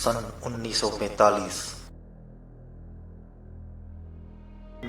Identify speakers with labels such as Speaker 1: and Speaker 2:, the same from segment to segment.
Speaker 1: सन 1945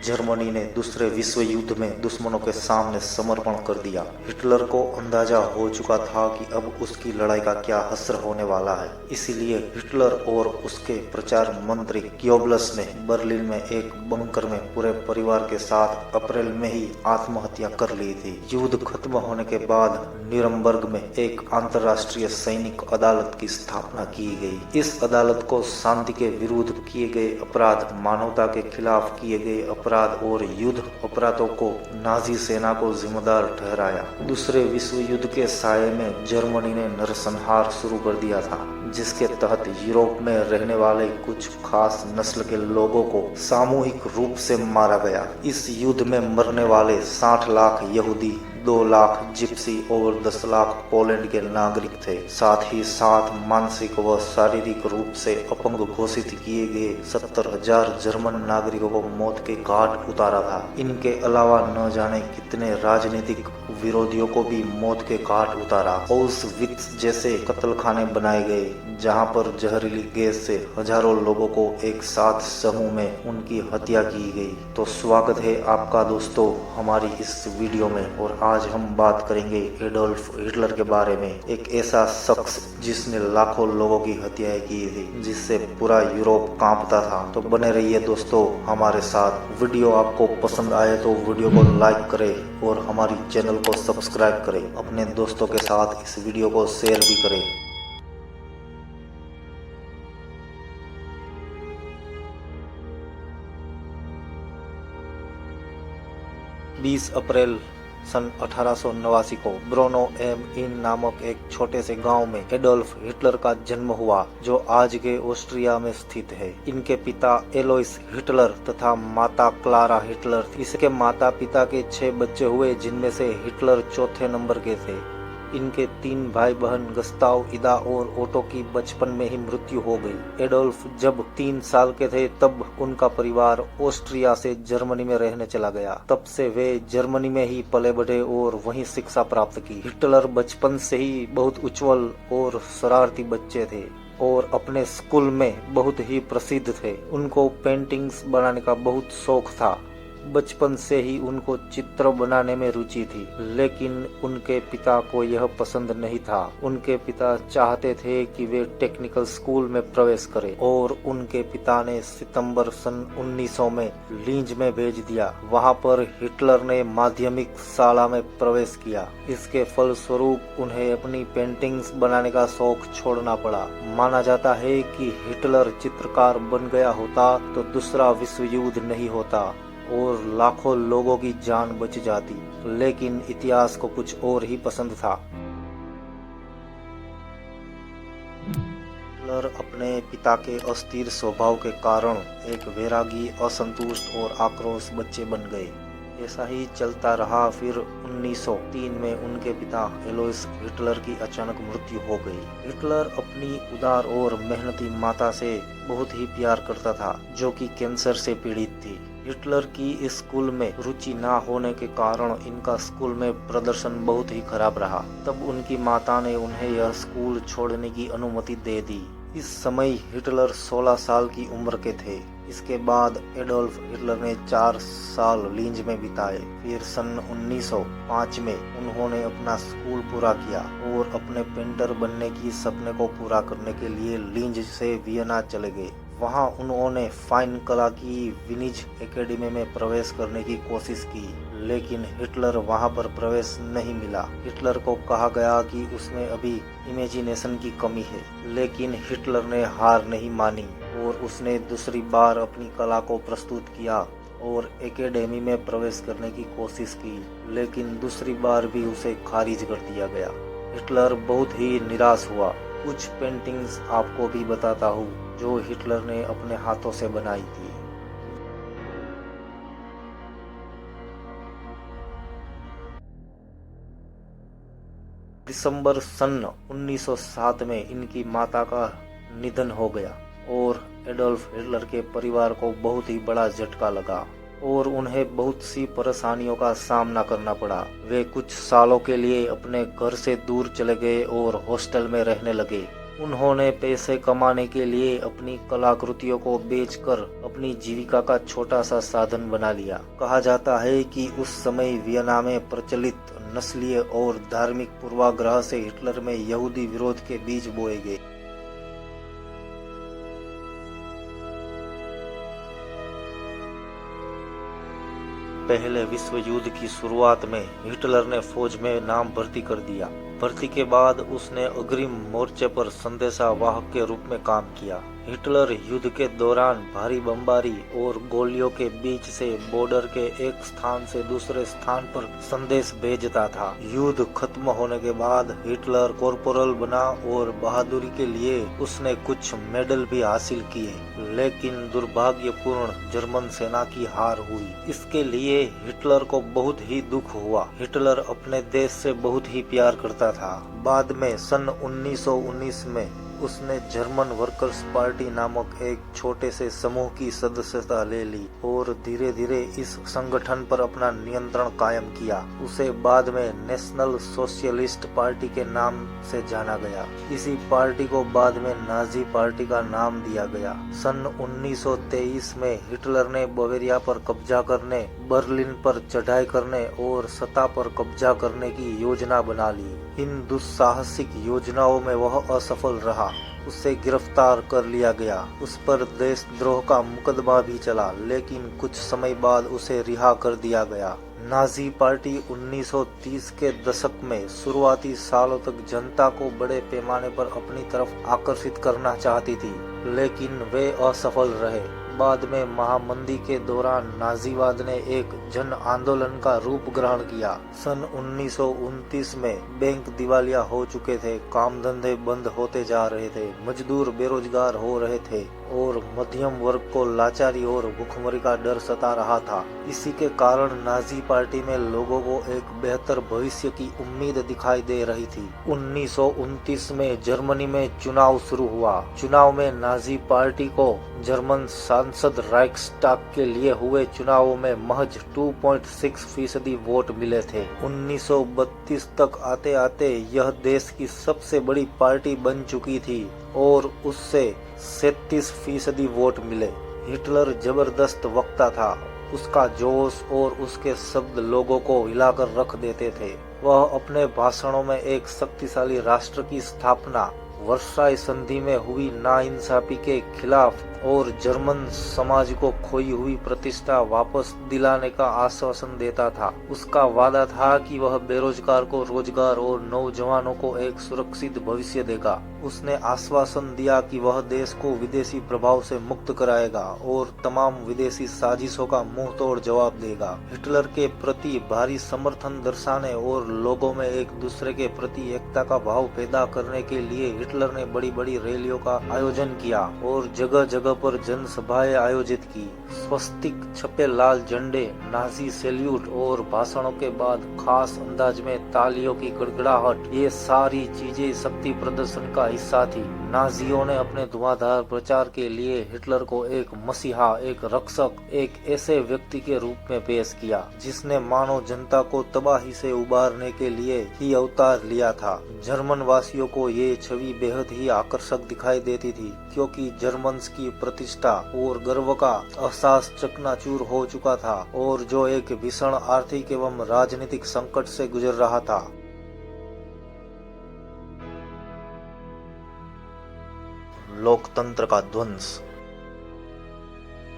Speaker 1: Germany ने दूसरे विश्व युद्ध में दुश्मनों के सामने समर्पण कर दिया। हिटलर को अंदाजा हो चुका था कि अब उसकी लड़ाई का क्या असर होने वाला है। इसीलिए हिटलर और उसके प्रचार मंत्री गोयबल्स ने बर्लिन में एक बंकर में पूरे परिवार के साथ अप्रैल में ही आत्महत्या कर ली थी। युद्ध खत्म होने के बाद न्यूरम्बर्ग में एक अंतर्राष्ट्रीय सैनिक अदालत की स्थापना की गई। इस अदालत को शांति के विरुद्ध किए गए अपराध, मानवता के खिलाफ किए गए अपराध और युद्ध अपराधों को नाजी सेना को जिम्मेदार ठहराया। दूसरे विश्व युद्ध के साये में जर्मनी ने नरसंहार शुरू कर दिया था, जिसके तहत यूरोप में रहने वाले कुछ खास नस्ल के लोगों को सामूहिक रूप से मारा गया। इस युद्ध में मरने वाले 60 लाख यहूदी, 2 लाख जिप्सी और 10 लाख पोलैंड के नागरिक थे। साथ ही साथ मानसिक व शारीरिक रूप से अपंग घोषित किए गए 70,000 जर्मन नागरिकों को मौत के घाट उतारा था। इनके अलावा न जाने कितने राजनीतिक विरोधियों को भी मौत के घाट उतारा। ऑउश्विट्ज जैसे कत्लखाने बनाए गए, जहां पर जहरीली गैस से हजारों लोगों को एक साथ समूह में उनकी हत्या की गई। तो स्वागत है आपका दोस्तों हमारी इस वीडियो में, और आज हम बात करेंगे एडोल्फ हिटलर के बारे में। एक ऐसा शख्स जिसने लाखों लोगों की हत्याएं की थी, जिससे पूरा यूरोप कांपता था। तो बने रहिए दोस्तों हमारे साथ। वीडियो आपको पसंद आए तो वीडियो को लाइक करें और हमारी चैनल को सब्सक्राइब करें। अपने दोस्तों के साथ इस वीडियो को शेयर भी करें। 20 अप्रैल सन 1889 को ब्रोनो एम इन नामक एक छोटे से गांव में एडोल्फ हिटलर का जन्म हुआ, जो आज के ऑस्ट्रिया में स्थित है। इनके पिता एलोइस हिटलर तथा माता क्लारा हिटलर। इसके माता पिता के 6 बच्चे हुए, जिनमें से हिटलर चौथे नंबर के थे। इनके 3 भाई बहन गस्ताव, इदा और ओटो की बचपन में ही मृत्यु हो गई। एडोल्फ जब 3 साल के थे तब उनका परिवार ऑस्ट्रिया से जर्मनी में रहने चला गया। तब से वे जर्मनी में ही पले बढ़े और वहीं शिक्षा प्राप्त की। हिटलर बचपन से ही बहुत उज्ज्वल और शरारती बच्चे थे और अपने स्कूल में बहुत ही प्रसिद्ध थे। उनको पेंटिंग्स बनाने का बहुत शौक था। बचपन से ही उनको चित्र बनाने में रुचि थी, लेकिन उनके पिता को यह पसंद नहीं था। उनके पिता चाहते थे कि वे टेक्निकल स्कूल में प्रवेश करें और उनके पिता ने सितंबर सन 1900 में लींज में भेज दिया। वहां पर हिटलर ने माध्यमिक शाला में प्रवेश किया। इसके फलस्वरूप उन्हें अपनी पेंटिंग्स बनाने का शौक छोड़ना पड़ा। माना जाता है कि हिटलर चित्रकार बन गया होता तो दूसरा विश्व युद्ध नहीं होता और लाखों लोगों की जान बच जाती, लेकिन इतिहास को कुछ और ही पसंद था। हिटलर अपने पिता के अस्थिर स्वभाव के कारण एक वैरागी, असंतुष्ट और आक्रोश बच्चे बन गए। ऐसा ही चलता रहा। फिर 1903 में उनके पिता एलोइस हिटलर की अचानक मृत्यु हो गई। हिटलर अपनी उदार और मेहनती माता से बहुत ही प्यार करता था, जो कि कैंसर से पीड़ित थी। हिटलर की स्कूल में रुचि ना होने के कारण इनका स्कूल में प्रदर्शन बहुत ही खराब रहा। तब उनकी माता ने उन्हें यह स्कूल छोड़ने की अनुमति दे दी। इस समय हिटलर 16 साल की उम्र के थे। इसके बाद एडोल्फ हिटलर ने 4 साल लींज में बिताए। फिर सन 1905 में उन्होंने अपना स्कूल पूरा किया और अपने पेंटर बनने की सपने को पूरा करने के लिए लींज से वियना चले गए। वहां उन्होंने फाइन कला की विनिज एकेडमी में प्रवेश करने की कोशिश की, लेकिन हिटलर वहां पर प्रवेश नहीं मिला। हिटलर को कहा गया कि उसमें अभी इमेजिनेशन की कमी है, लेकिन हिटलर ने हार नहीं मानी और उसने दूसरी बार अपनी कला को प्रस्तुत किया और एकेडमी में प्रवेश करने की कोशिश की, लेकिन दूसरी बार भी उसे खारिज कर दिया गया। हिटलर बहुत ही निराश हुआ। कुछ पेंटिंग्स आपको भी बताता हूँ जो हिटलर ने अपने हाथों से बनाई थी। दिसंबर सन 1907 में इनकी माता का निधन हो गया और एडोल्फ हिटलर के परिवार को बहुत ही बड़ा झटका लगा और उन्हें बहुत सी परेशानियों का सामना करना पड़ा। वे कुछ सालों के लिए अपने घर से दूर चले गए और हॉस्टल में रहने लगे। उन्होंने पैसे कमाने के लिए अपनी कलाकृतियों को बेचकर अपनी जीविका का छोटा सा साधन बना लिया। कहा जाता है कि उस समय वियना में प्रचलित नस्लीय और धार्मिक पूर्वाग्रह से हिटलर में यहूदी विरोध के बीज बोए गए। पहले विश्व युद्ध की शुरुआत में हिटलर ने फौज में नाम भर्ती कर दिया। भर्ती के बाद उसने अग्रिम मोर्चे पर संदेशावाहक के रूप में काम किया। हिटलर युद्ध के दौरान भारी बमबारी और गोलियों के बीच से बॉर्डर के एक स्थान से दूसरे स्थान पर संदेश भेजता था। युद्ध खत्म होने के बाद हिटलर कॉर्पोरल बना और बहादुरी के लिए उसने कुछ मेडल भी हासिल किए, लेकिन दुर्भाग्यपूर्ण जर्मन सेना की हार हुई। इसके लिए हिटलर को बहुत ही दुख हुआ। हिटलर अपने देश से बहुत ही प्यार करता था। बाद में सन 1919 में उसने जर्मन वर्कर्स पार्टी नामक एक छोटे से समूह की सदस्यता ले ली और धीरे धीरे इस संगठन पर अपना नियंत्रण कायम किया। उसे बाद में नेशनल सोशलिस्ट पार्टी के नाम से जाना गया। इसी पार्टी को बाद में नाजी पार्टी का नाम दिया गया। सन 1923 में हिटलर ने बवेरिया पर कब्जा करने, बर्लिन पर चढ़ाई करने और सत्ता पर कब्जा करने की योजना बना ली। इन दुस्साहसिक योजनाओं में वह असफल रहा। उसे गिरफ्तार कर लिया गया। उस पर देशद्रोह का मुकदमा भी चला, लेकिन कुछ समय बाद उसे रिहा कर दिया गया। नाजी पार्टी 1930 के दशक में शुरुआती सालों तक जनता को बड़े पैमाने पर अपनी तरफ आकर्षित करना चाहती थी, लेकिन वे असफल रहे। बाद में महामंदी के दौरान नाजीवाद ने एक जन आंदोलन का रूप ग्रहण किया। सन 1929 में बैंक दिवालिया हो चुके थे, काम धंधे बंद होते जा रहे थे, मजदूर बेरोजगार हो रहे थे और मध्यम वर्ग को लाचारी और भूखमरी का डर सता रहा था। इसी के कारण नाजी पार्टी में लोगों को एक बेहतर भविष्य की उम्मीद दिखाई दे रही थी। 1929 में जर्मनी में चुनाव शुरू हुआ। चुनाव में नाजी पार्टी को जर्मन सांसद राइक्सटाग के लिए हुए चुनावों में महज 2.6% वोट मिले थे। 1932 तक आते आते यह देश की सबसे बड़ी पार्टी बन चुकी थी और उससे 37% वोट मिले। हिटलर जबरदस्त वक्ता था। उसका जोश और उसके शब्द लोगों को हिलाकर रख देते थे। वह अपने भाषणों में एक शक्तिशाली राष्ट्र की स्थापना, वर्साई संधि में हुई नाइंसाफी के खिलाफ और जर्मन समाज को खोई हुई प्रतिष्ठा वापस दिलाने का आश्वासन देता था। उसका वादा था कि वह बेरोजगार को रोजगार और नौजवानों को एक सुरक्षित भविष्य देगा। उसने आश्वासन दिया कि वह देश को विदेशी प्रभाव से मुक्त कराएगा और तमाम विदेशी साजिशों का मुंह तोड़ जवाब देगा। हिटलर के प्रति भारी समर्थन दर्शाने और लोगों में एक दूसरे के प्रति एकता का भाव पैदा करने के लिए हिटलर ने बड़ी बड़ी रैलियों का आयोजन किया और जगह जगह पर जनसभाएं आयोजित की। स्वस्तिक छपे लाल झंडे, नाजी सैल्यूट और भाषणों के बाद खास अंदाज में तालियों की गड़गड़ाहट, ये सारी चीजें शक्ति प्रदर्शन का हिस्सा थी। नाजियों ने अपने धुआंधार प्रचार के लिए हिटलर को एक मसीहा, एक रक्षक, एक ऐसे व्यक्ति के रूप में पेश किया जिसने मानव जनता को तबाही से उबारने के लिए ही अवतार लिया था। जर्मन वासियों को ये छवि बेहद ही आकर्षक दिखाई देती थी, क्योंकि जर्मन्स की प्रतिष्ठा और गर्व का एहसास चकनाचूर हो चुका था और जो एक भीषण आर्थिक एवं राजनीतिक संकट से गुजर रहा था। लोकतंत्र का ध्वंस।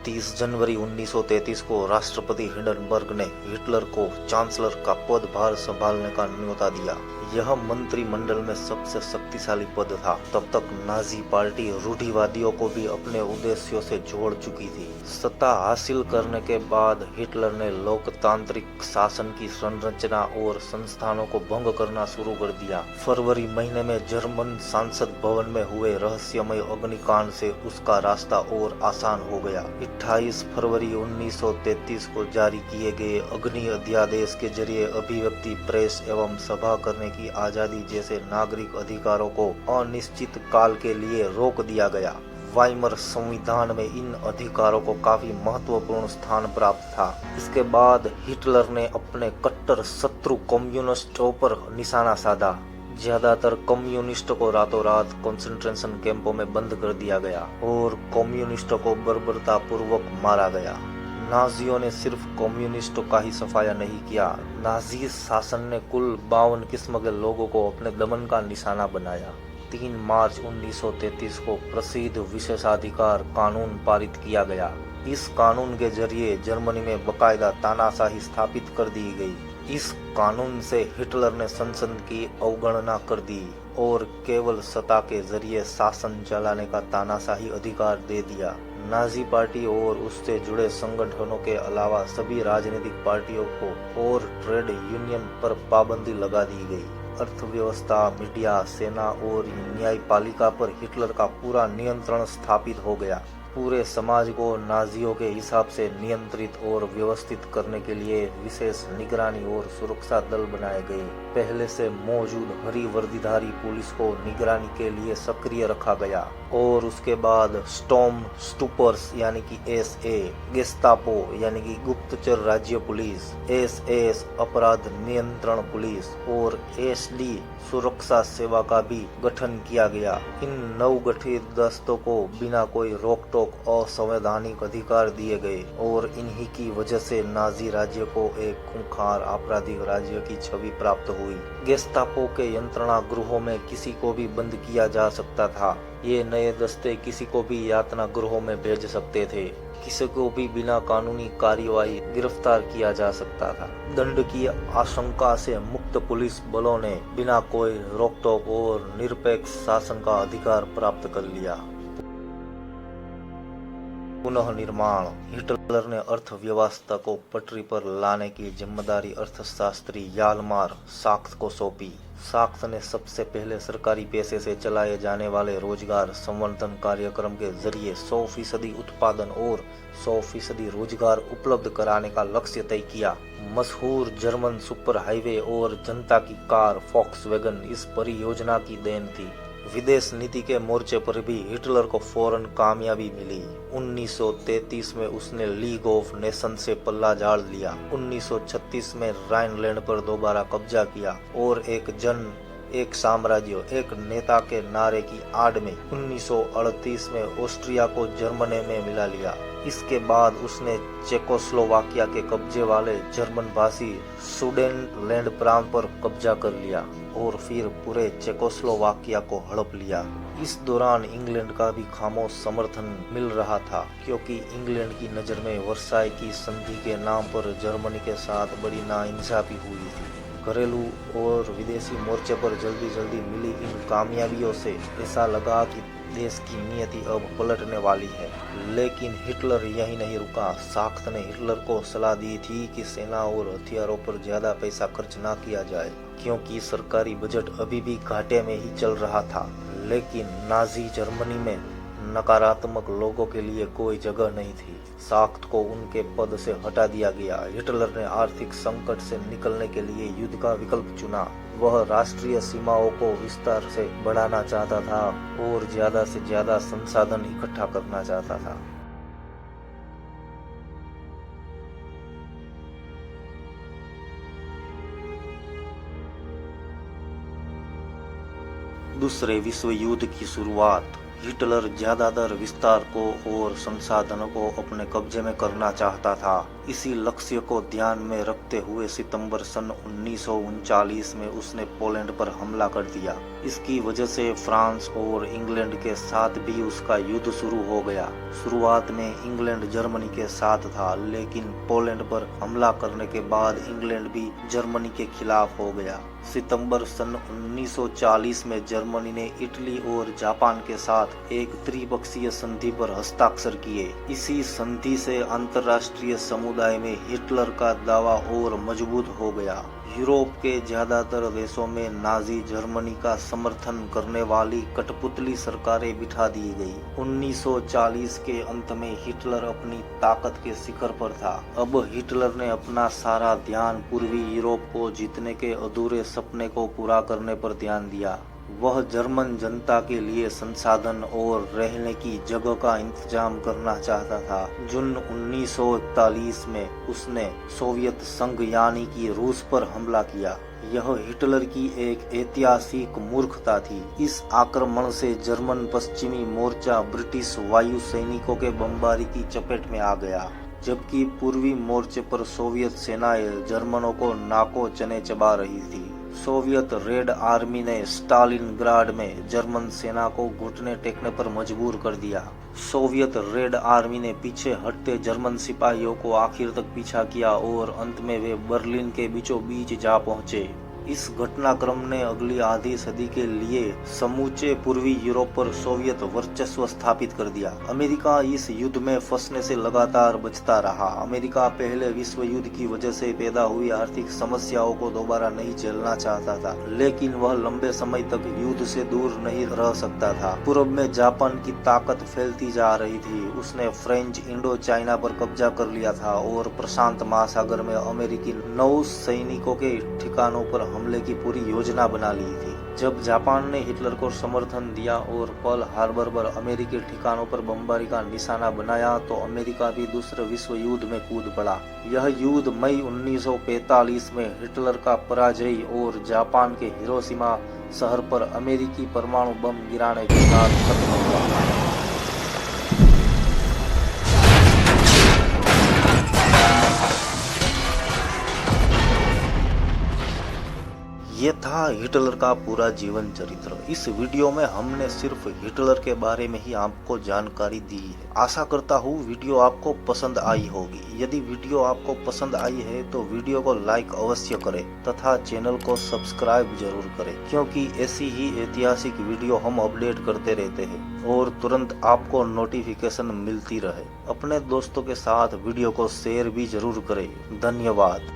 Speaker 1: 30 जनवरी 1933 को राष्ट्रपति हिंडनबर्ग ने हिटलर को चांसलर का पदभार संभालने का न्योता दिया। यह मंत्रिमंडल में सबसे शक्तिशाली पद था। तब तक नाजी पार्टी रूढ़िवादियों को भी अपने उद्देश्यों से जोड़ चुकी थी। सत्ता हासिल करने के बाद हिटलर ने लोकतांत्रिक शासन की संरचना और संस्थानों को भंग करना शुरू कर दिया। फरवरी महीने में जर्मन संसद भवन में हुए रहस्यमय अग्निकांड से उसका रास्ता और आसान हो गया। 28 फरवरी 1933 को जारी किए गए अग्नि अध्यादेश के जरिए अभिव्यक्ति, प्रेस एवं सभा करने की आजादी जैसे नागरिक अधिकारों को अनिश्चित काल के लिए रोक दिया गया। वाइमर संविधान में इन अधिकारों को काफी महत्वपूर्ण स्थान प्राप्त था। इसके बाद हिटलर ने अपने कट्टर शत्रु कम्युनिस्टों पर निशाना साधा। ज्यादातर कम्युनिस्टों को रातों रात कंसंट्रेशन कैंपों में बंद कर दिया गया और कम्युनिस्टों को बर्बरता पूर्वक मारा गया। नाजियों ने सिर्फ कम्युनिस्टों का ही सफाया नहीं किया, नाजी शासन ने कुल 52 किस्म के लोगों को अपने दमन का निशाना बनाया। 3 मार्च 1933 को प्रसिद्ध विशेषाधिकार कानून पारित किया गया। इस कानून के जरिए जर्मनी में बकायदा तानाशाही स्थापित कर दी गई। इस कानून से हिटलर ने संसद की अवगणना कर दी और केवल सत्ता के जरिए शासन चलाने का तानाशाही अधिकार दे दिया। नाजी पार्टी और उससे जुड़े संगठनों के अलावा सभी राजनीतिक पार्टियों को और ट्रेड यूनियन पर पाबंदी लगा दी गई। अर्थव्यवस्था, मीडिया, सेना और न्यायपालिका पर हिटलर का पूरा नियंत्रण स्थापित हो गया। पूरे समाज को नाजियों के हिसाब से नियंत्रित और व्यवस्थित करने के लिए विशेष निगरानी और सुरक्षा दल बनाए गए। पहले से मौजूद हरी वर्दीधारी पुलिस को निगरानी के लिए सक्रिय रखा गया और उसके बाद स्टॉर्म स्टूपर्स यानी कि एसए, गेस्तापो यानी कि गुप्तचर राज्य पुलिस, एसएस अपराध नियंत्रण पुलिस और एसडी सुरक्षा सेवा का भी गठन किया गया। इन नवगठित दस्तों को बिना कोई रोक टोक असंवैधानिक अधिकार दिए गए और इन्हीं की वजह से नाजी राज्य को एक खूंखार आपराधिक राज्य की छवि प्राप्त हुई। गेस्तापो के यंत्रणा गृहों में किसी को भी बंद किया जा सकता था। ये नए दस्ते किसी को भी यातना गृहों में भेज सकते थे। किसी को भी बिना कानूनी कार्यवाही गिरफ्तार किया जा सकता था। दंड की आशंका से मुक्त पुलिस बलों ने बिना कोई रोकटोक और निरपेक्ष शासन का अधिकार प्राप्त कर लिया। पुनः निर्माण। हिटलर ने अर्थव्यवस्था को पटरी पर लाने की जिम्मेदारी अर्थशास्त्री यालमार साख्त को सौंपी। साख्त ने सबसे पहले सरकारी पैसे से चलाए जाने वाले रोजगार संवर्धन कार्यक्रम के जरिए 100% उत्पादन और 100% रोजगार उपलब्ध कराने का लक्ष्य तय किया। मशहूर जर्मन सुपर हाईवे और जनता की कार फॉक्सवैगन इस परियोजना की देन थी। विदेश नीति के मोर्चे पर भी हिटलर को फौरन कामयाबी मिली। 1933 में उसने लीग ऑफ नेशन से पल्ला झाड़ लिया। 1936 में राइनलैंड पर दोबारा कब्जा किया और एक साम्राज्य, एक नेता के नारे की आड़ में 1938 में ऑस्ट्रिया को जर्मनी में मिला लिया। इसके बाद उसने चेकोस्लोवाकिया के कब्जे वाले जर्मन भाषी सुडेनलैंड प्रांत पर कब्जा कर लिया और फिर पूरे चेकोस्लोवाकिया को हड़प लिया। इस दौरान इंग्लैंड का भी खामोश समर्थन मिल रहा था, क्योंकि इंग्लैंड की नज़र में वर्साई की संधि के नाम पर जर्मनी के साथ बड़ी नाइंसाफी हुई थी। घरेलू और विदेशी मोर्चे पर जल्दी मिली इन कामयाबियों से ऐसा लगा कि देश की नियति अब पलटने वाली है। लेकिन हिटलर यही नहीं रुका। साख्त ने हिटलर को सलाह दी थी कि सेना और हथियारों पर ज्यादा पैसा खर्च ना किया जाए, क्योंकि सरकारी बजट अभी भी घाटे में ही चल रहा था। लेकिन नाजी जर्मनी में नकारात्मक लोगों के लिए कोई जगह नहीं थी। साख्त को उनके पद से हटा दिया गया। हिटलर ने आर्थिक संकट से निकलने के लिए युद्ध का विकल्प चुना। वह राष्ट्रीय सीमाओं को विस्तार से बढ़ाना चाहता था और ज्यादा से ज्यादा संसाधन इकट्ठा करना चाहता था। दूसरे विश्व युद्ध की शुरुआत। हिटलर ज्यादातर विस्तार को और संसाधनों को अपने कब्जे में करना चाहता था। इसी लक्ष्य को ध्यान में रखते हुए सितंबर सन 1939 में उसने पोलैंड पर हमला कर दिया। इसकी वजह से फ्रांस और इंग्लैंड के साथ भी उसका युद्ध शुरू हो गया। शुरुआत में इंग्लैंड जर्मनी के साथ था, लेकिन पोलैंड पर हमला करने के बाद इंग्लैंड भी जर्मनी के खिलाफ हो गया। सितंबर सन 1940 में जर्मनी ने इटली और जापान के साथ एक त्रिपक्षीय संधि पर हस्ताक्षर किए। इसी संधि से अंतर्राष्ट्रीय समुदाय में हिटलर का दावा और मजबूत हो गया। यूरोप के ज्यादातर देशों में नाजी जर्मनी का समर्थन करने वाली कठपुतली सरकारें बिठा दी गई। 1940 के अंत में हिटलर अपनी ताकत के शिखर पर था। अब हिटलर ने अपना सारा ध्यान पूर्वी यूरोप को जीतने के अधूरे सपने को पूरा करने पर ध्यान दिया। वह जर्मन जनता के लिए संसाधन और रहने की जगह का इंतजाम करना चाहता था। जून 1941 में उसने सोवियत संघ यानी कि रूस पर हमला किया। यह हिटलर की एक ऐतिहासिक मूर्खता थी। इस आक्रमण से जर्मन पश्चिमी मोर्चा ब्रिटिश वायु सैनिकों के बमबारी की चपेट में आ गया, जबकि पूर्वी मोर्चे पर सोवियत सेनाएं जर्मनों को नाको चने चबा रही थी। सोवियत रेड आर्मी ने स्टालिनग्राड में जर्मन सेना को घुटने टेकने पर मजबूर कर दिया। सोवियत रेड आर्मी ने पीछे हटते जर्मन सिपाहियों को आखिर तक पीछा किया और अंत में वे बर्लिन के बीचों बीच जा पहुंचे। इस घटनाक्रम ने अगली आधी सदी के लिए समूचे पूर्वी यूरोप पर सोवियत वर्चस्व स्थापित कर दिया। अमेरिका इस युद्ध में फंसने से लगातार बचता रहा। अमेरिका पहले विश्व युद्ध की वजह से पैदा हुई आर्थिक समस्याओं को दोबारा नहीं झेलना चाहता था, लेकिन वह लंबे समय तक युद्ध से दूर नहीं रह सकता था। पूर्व में जापान की ताकत फैलती जा रही थी। उसने फ्रेंच इंडो चाइना पर कब्जा कर लिया था और प्रशांत महासागर में अमेरिकी नौ सैनिकों के ठिकानों पर हमले की पूरी योजना बना ली थी। जब जापान ने हिटलर को समर्थन दिया और पर्ल हार्बर पर अमेरिकी ठिकानों पर बमबारी का निशाना बनाया, तो अमेरिका भी दूसरे विश्व युद्ध में कूद पड़ा। यह युद्ध मई 1945 में हिटलर का पराजय और जापान के हिरोशिमा शहर पर अमेरिकी परमाणु बम गिराने के साथ खत्म हुआ। ये था हिटलर का पूरा जीवन चरित्र। इस वीडियो में हमने सिर्फ हिटलर के बारे में ही आपको जानकारी दी है। आशा करता हूँ वीडियो आपको पसंद आई होगी। यदि वीडियो आपको पसंद आई है तो वीडियो को लाइक अवश्य करें तथा चैनल को सब्सक्राइब जरूर करें, क्योंकि ऐसी ही ऐतिहासिक वीडियो हम अपडेट करते रहते हैं और तुरंत आपको नोटिफिकेशन मिलती रहे। अपने दोस्तों के साथ वीडियो को शेयर भी जरूर करें। धन्यवाद।